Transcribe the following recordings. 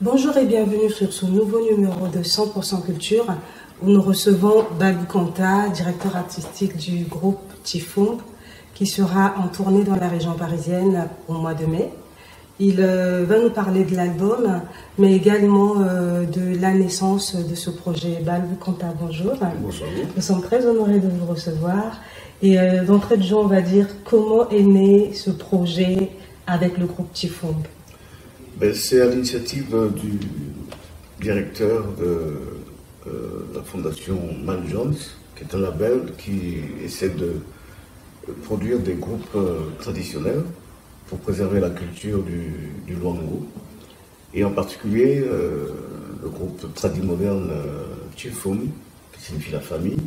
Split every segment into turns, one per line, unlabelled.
Bonjour et bienvenue sur ce nouveau numéro de 100% Culture où nous recevons Balbou Kanta, directeur artistique du groupe Tifomb, qui sera en tournée dans la région parisienne au mois de mai. Il va nous parler de l'album, mais également de la naissance de ce projet. Balbou Kanta, bonjour.
Bonjour.
Nous sommes très honorés de vous recevoir. Et d'entrée de jeu, on va dire comment est né ce projet avec le groupe Tifomb.
C'est à l'initiative du directeur de la fondation Mal Jones, qui est un label qui essaie de produire des groupes traditionnels pour préserver la culture du Luango. Et en particulier, le groupe tradimoderne Tifomb, qui signifie la famille.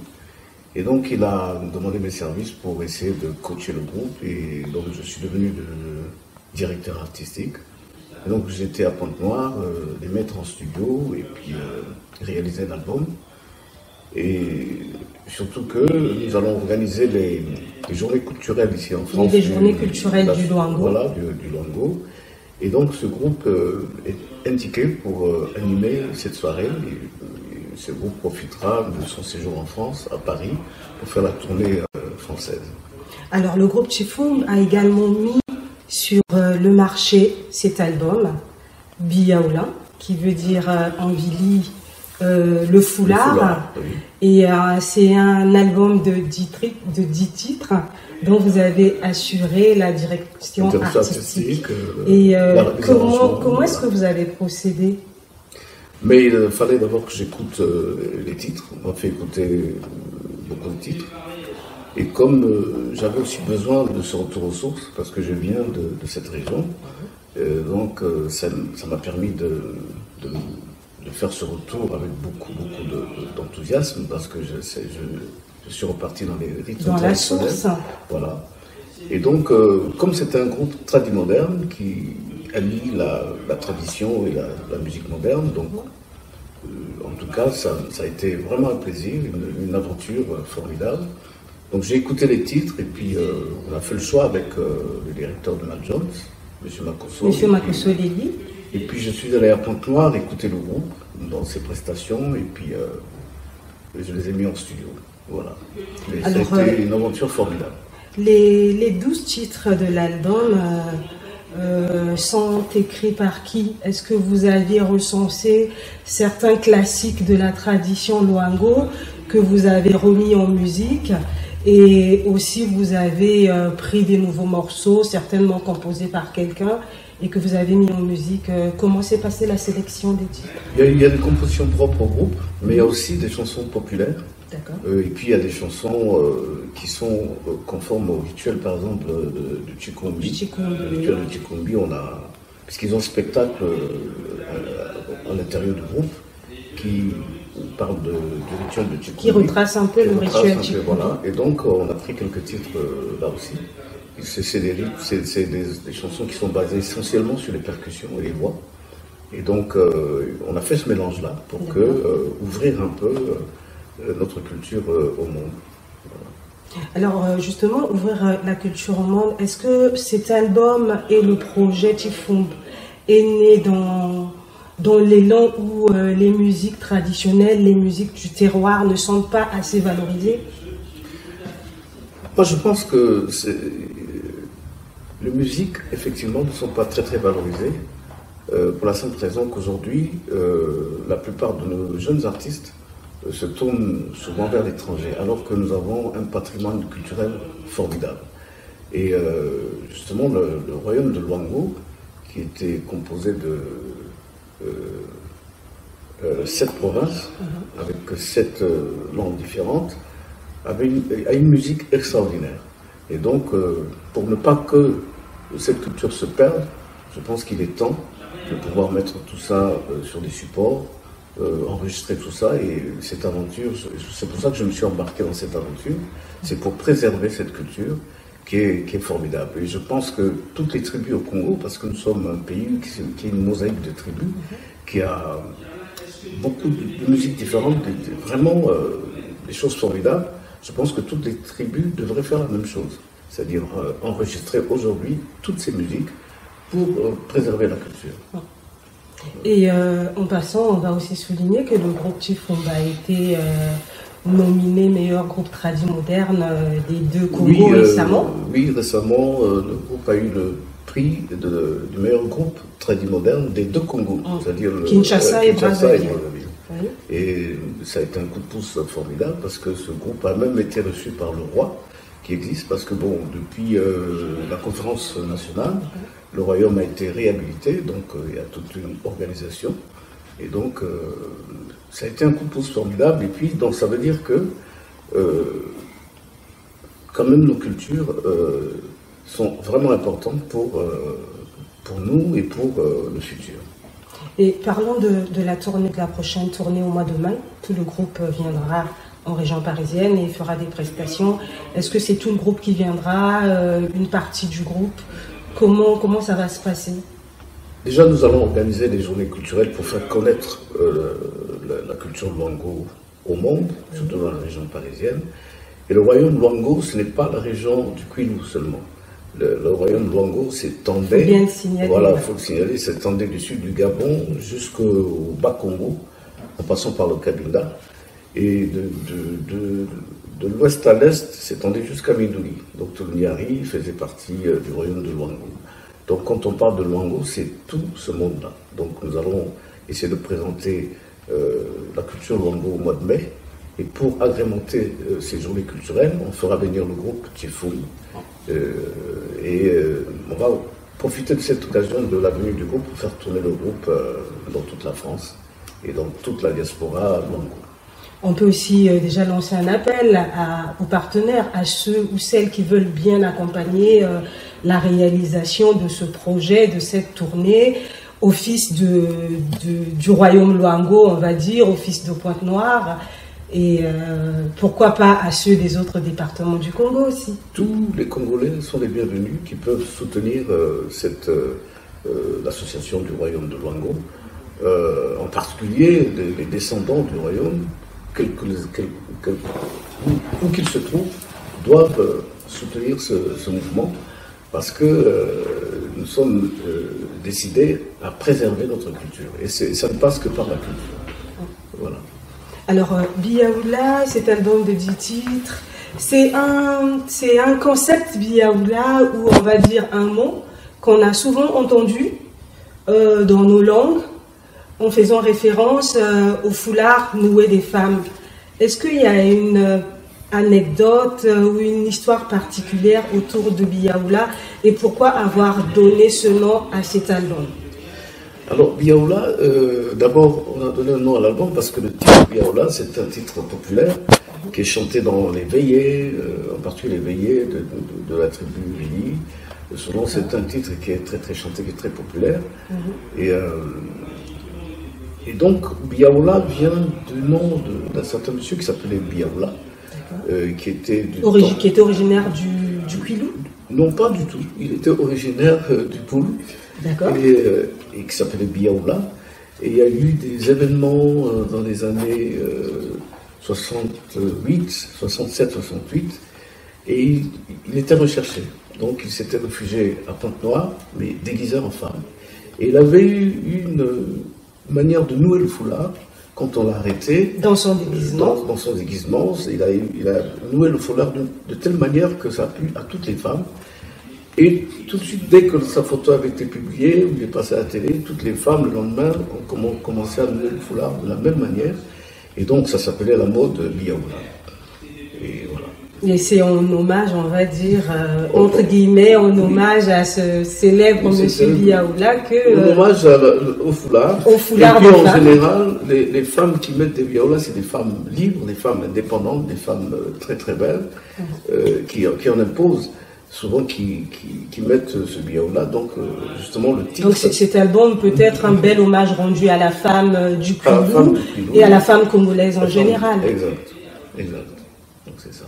Et donc, il a demandé mes services pour essayer de coacher le groupe. Et donc, je suis devenu le directeur artistique. Et donc j'étais à Pointe-Noire, les mettre en studio et puis réaliser un album. Et surtout que nous allons organiser les journées culturelles ici en France.
Les journées culturelles du Luango.
Voilà, du Luango. Et donc ce groupe est indiqué pour animer cette soirée. Et ce groupe profitera de son séjour en France, à Paris, pour faire la tournée française.
Alors le groupe Tifomb a également mis sur le marché cet album, Biaoula, qui veut dire en Vili le foulard.
Oui.
Et c'est un album de 10 titres dont vous avez assuré la direction artistique. Et comment est-ce que vous avez procédé?
Mais il fallait d'abord que j'écoute les titres. On m'a fait écouter beaucoup de titres. Et comme j'avais aussi besoin de ce retour aux sources, parce que je viens de cette région, donc ça m'a permis de faire ce retour avec beaucoup d'enthousiasme, parce que je suis reparti dans les rythmes traditionnels.
La source.
Voilà. Et donc, comme c'est un groupe tradimoderne qui allie la tradition et la musique moderne, donc en tout cas, ça a été vraiment un plaisir, une aventure formidable. Donc j'ai écouté les titres et puis on a fait le choix avec le directeur de Mal Jones, M. Makosso.
M. Makosso Lely.
Et puis je suis allé à Pointe-Noire écouter le groupe dans ses prestations et puis je les ai mis en studio. Voilà. Et alors, ça a été une aventure formidable.
Les 12 titres de l'album sont écrits par qui? Est-ce que vous aviez recensé certains classiques de la tradition Luango que vous avez remis en musique? Et aussi, vous avez pris des nouveaux morceaux, certainement composés par quelqu'un, et que vous avez mis en musique. Comment s'est passée la sélection des titres?
Il y a des compositions propres au groupe, mais il y a aussi des chansons populaires.
D'accord.
Et puis il y a des chansons qui sont conformes au rituel, par exemple, de Chikombi. Le rituel de Chikombi, puisqu'ils ont un spectacle à l'intérieur du groupe qui parle du rituel de Chikombi.
Qui retrace un peu le rituel de Chikombi.
Voilà. Et donc on a pris quelques titres là aussi. C'est des chansons qui sont basées essentiellement sur les percussions et les voix. Et donc on a fait ce mélange-là pour ouvrir un peu notre culture au monde.
Voilà. Alors justement, ouvrir la culture au monde, est-ce que cet album et le projet Tifomb est né dans l'élan où les musiques traditionnelles, les musiques du terroir ne sont pas assez valorisées?
Moi je pense que les musiques effectivement ne sont pas très valorisées pour la simple raison qu'aujourd'hui la plupart de nos jeunes artistes se tournent souvent vers l'étranger, alors que nous avons un patrimoine culturel formidable. Et justement, le royaume de Luango, qui était composé de 7 provinces, avec 7 langues différentes, a une musique extraordinaire. Et donc, pour ne pas que cette culture se perde, je pense qu'il est temps de pouvoir mettre tout ça sur des supports, enregistrer tout ça, et cette aventure, c'est pour ça que je me suis embarqué dans cette aventure, c'est pour préserver cette culture qui est formidable. Et je pense que toutes les tribus au Congo, parce que nous sommes un pays qui est une mosaïque de tribus, qui a beaucoup de musiques différentes, vraiment des choses formidables, je pense que toutes les tribus devraient faire la même chose, c'est-à-dire enregistrer aujourd'hui toutes ces musiques pour préserver la culture.
Et en passant, on va aussi souligner que le groupe Tifomb a été nominé meilleur groupe tradi moderne des deux Congos récemment.
Oui, récemment, le groupe a eu le prix du meilleur groupe tradi moderne des deux Congos, c'est-à-dire
Kinshasa et Brazzaville.
Oui. Et ça a été un coup de pouce formidable parce que ce groupe a même été reçu par le roi qui existe parce que bon, depuis la conférence nationale, le royaume a été réhabilité, donc il y a toute une organisation. Et donc, ça a été un coup de pouce formidable. Et puis, donc, ça veut dire que, quand même, nos cultures sont vraiment importantes pour nous et pour le futur.
Et parlons de la tournée, de la prochaine tournée au mois de mai. Tout le groupe viendra en région parisienne et fera des prestations. Est-ce que c'est tout le groupe qui viendra, une partie du groupe? Comment ça va se passer?
Déjà, nous allons organiser des journées culturelles pour faire connaître la culture Luango au monde, surtout dans la région parisienne. Et le royaume Luango, ce n'est pas la région du Kwilu seulement. Le royaume Luango s'étendait,
bien le signaler.
Voilà, il faut le signaler, s'étendait du sud du Gabon jusqu'au Bas-Congo, en passant par le Cabinda. Et de l'ouest à l'est, s'étendait jusqu'à Midougi. Donc Toluniari faisait partie du royaume de Luango. Donc quand on parle de Luango, c'est tout ce monde-là. Donc nous allons essayer de présenter la culture Luango au mois de mai. Et pour agrémenter ces journées culturelles, on fera venir le groupe Tifomb. On va profiter de cette occasion de la venue du groupe pour faire tourner le groupe dans toute la France et dans toute la diaspora Luango.
On peut aussi déjà lancer un appel aux partenaires, à ceux ou celles qui veulent bien accompagner la réalisation de ce projet, de cette tournée, au fils du royaume Luango, on va dire, au fils de Pointe-Noire, et pourquoi pas à ceux des autres départements du Congo aussi.
Tous les Congolais sont les bienvenus qui peuvent soutenir l'association du royaume de Luango, en particulier les descendants du royaume, où qu'ils se trouvent, doivent soutenir ce mouvement parce que nous sommes décidés à préserver notre culture. Et ça ne passe que par la culture. Voilà.
Alors, Biaoula, cet album de 10 titres, c'est un concept Biaoula où on va dire un mot qu'on a souvent entendu dans nos langues, en faisant référence au foulard noué des femmes. Est-ce qu'il y a une anecdote ou une histoire particulière autour de Biaoula et pourquoi avoir donné ce nom à cet album?
Alors, Biaoula, d'abord, on a donné un nom à l'album parce que le titre Biaoula, c'est un titre populaire qui est chanté dans les veillées, en particulier les veillées de la tribu Vili. Souvent, c'est un titre qui est très, très chanté, qui est très populaire. Et donc, Biaoula vient du nom d'un certain monsieur qui s'appelait Biaoula, qui était
originaire du Kwilu?
Non, pas du tout. Il était originaire du Poul.
D'accord.
Et qui s'appelait Biaoula. Et il y a eu des événements dans les années 68, 67, 68, et il était recherché. Donc il s'était réfugié à Pointe-Noire, mais déguisé en femme. Et il avait eu une manière de nouer le foulard quand on l'a arrêté.
Dans son déguisement.
Dans son déguisement, il a noué le foulard de telle manière que ça a plu à toutes les femmes. Et tout de suite, dès que sa photo avait été publiée, ou il est passé à la télé, toutes les femmes, le lendemain, ont commencé à nouer le foulard de la même manière. Et donc, ça s'appelait la mode Biaoula. Et voilà.
Et c'est en hommage, on va dire, entre guillemets, en hommage à ce célèbre monsieur Biaoula que...
En hommage au foulard.
Au foulard.
Et puis en général, les femmes qui mettent des Biaoula, c'est des femmes libres, des femmes indépendantes, des femmes très très belles, qui en imposent. Souvent qui mettent ce Biaoula, donc justement le titre...
Donc cet album peut être un bel hommage rendu à la femme du Kwilu et à la femme congolaise en général.
Exact. Donc c'est ça.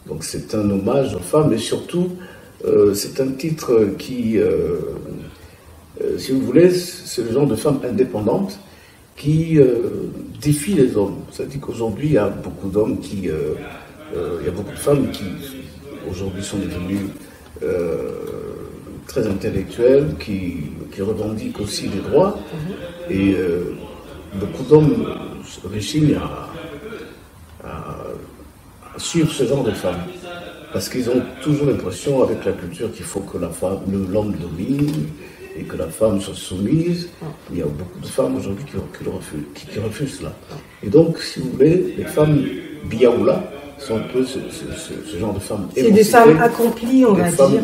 Donc c'est un hommage aux femmes, et surtout c'est un titre qui, si vous voulez, c'est le genre de femme indépendante qui défie les hommes. C'est-à-dire qu'aujourd'hui il y a beaucoup d'hommes il y a beaucoup de femmes qui aujourd'hui sont devenues très intellectuelle, qui revendique aussi les droits. Et beaucoup d'hommes réussissent à suivre ce genre de femmes. Parce qu'ils ont toujours l'impression, avec la culture, qu'il faut que l'homme domine et que la femme soit soumise. Il y a beaucoup de femmes aujourd'hui qui refusent cela. Et donc, si vous voulez, les femmes biaoula sont un peu ce genre de femmes.
C'est des femmes accomplies, on va dire.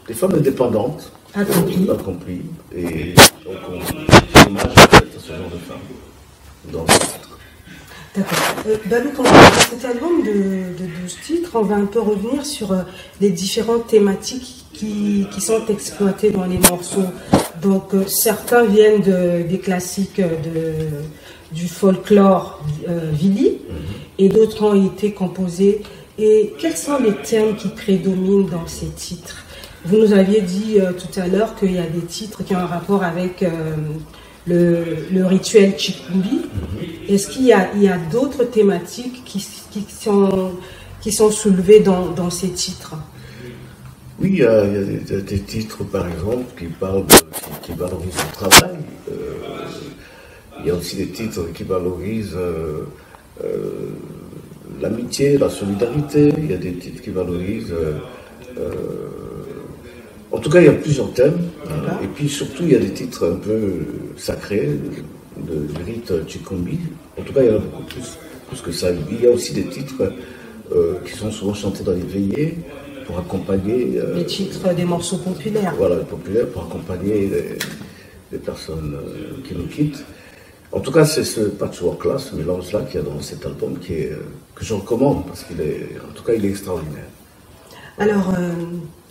Des femmes indépendantes. Accomplies. Et donc, on hommage à ce genre de femmes dans ce titre.
D'accord. Balou, quand on a cet album de 12 titres, on va un peu revenir sur les différentes thématiques qui sont exploitées dans les morceaux. Donc, certains viennent des classiques du folklore Vili, et d'autres ont été composés. Et quels sont les thèmes qui prédominent dans ces titres? Vous nous aviez dit tout à l'heure qu'il y a des titres qui ont un rapport avec le rituel Chikumbi. Est-ce qu'il y a d'autres thématiques qui sont soulevées dans ces titres?
Oui, il y a des titres, par exemple, qui valorisent le travail. Il y a aussi des titres qui valorisent l'amitié, la solidarité. Il y a des titres qui valorisent... en tout cas, il y a plusieurs thèmes. Et puis surtout, il y a des titres un peu sacrés du rite Chikumbi. En tout cas, il y en a beaucoup plus que ça. Il y a aussi des titres qui sont souvent chantés dans les veillées pour accompagner...
les titres des morceaux populaires.
Voilà, les populaires, pour accompagner les personnes qui nous quittent. En tout cas, c'est ce patchwork-là, ce mélange-là qu'il y a dans cet album que je recommande, parce qu'il est, en tout cas, il est extraordinaire. Alors,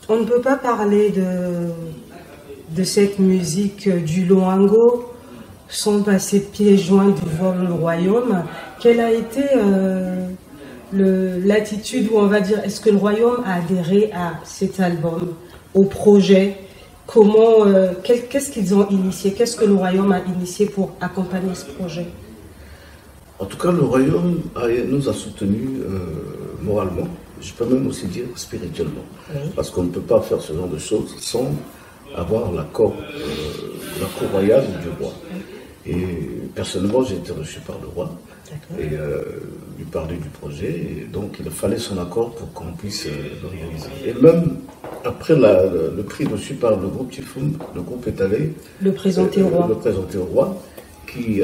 on ne peut pas parler de cette musique du Loango sans passer pieds joints devant le royaume. Quelle a été l'attitude, ou on va dire, est-ce que le royaume a adhéré à cet album, au projet? Comment, qu'est-ce qu'ils ont initié? Qu'est-ce que le royaume a initié pour accompagner ce projet?
En tout cas, le royaume nous a soutenus moralement, je peux même aussi dire spirituellement. Parce qu'on ne peut pas faire ce genre de choses sans avoir l'accord royal du roi. Et personnellement, j'ai été reçu par le roi et lui parler du projet. Et donc, il fallait son accord pour qu'on puisse le réaliser. Et même après le prix reçu par le groupe Tifoun, le groupe est allé
le présenter au roi.
Le présenter au roi, qui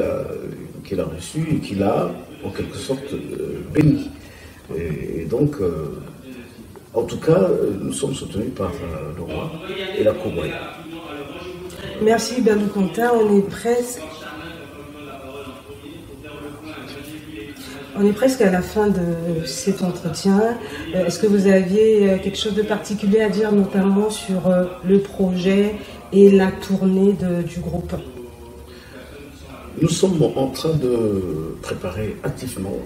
l'a reçu et qui l'a en quelque sorte béni. Et donc, en tout cas, nous sommes soutenus par le roi et la cour royale.
Merci Balou Konta, on est presque à la fin de cet entretien. Est-ce que vous aviez quelque chose de particulier à dire, notamment sur le projet et la tournée du groupe?
Nous sommes en train de préparer activement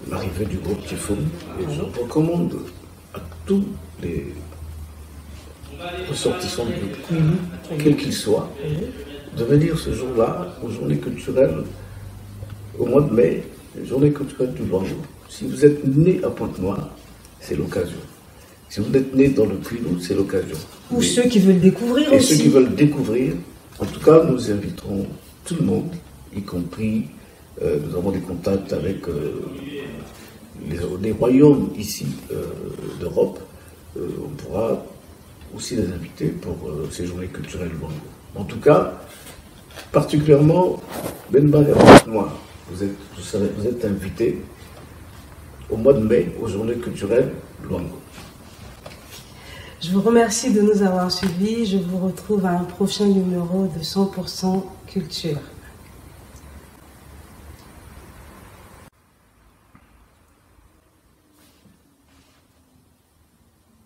l'arrivée du groupe Tifoun. Et je recommande à tous les ressortissants du Kouilou, quels qu'ils soient, de venir ce jour-là aux journées culturelles, au mois de mai, les journées culturelles du Loango. Si vous êtes né à Pointe-Noire, c'est l'occasion. Si vous êtes né dans le Kouilou, c'est l'occasion.
Ou ceux qui veulent découvrir aussi.
Ceux qui veulent découvrir. En tout cas, nous inviterons tout le monde, y compris, nous avons des contacts avec les royaumes ici d'Europe. On pourra aussi les inviter pour ces journées culturelles Loango. En tout cas, particulièrement, Benba et Pointe-Noire, vous êtes invités au mois de mai aux journées culturelles Loango.
Je vous remercie de nous avoir suivis. Je vous retrouve à un prochain numéro de 100% Culture.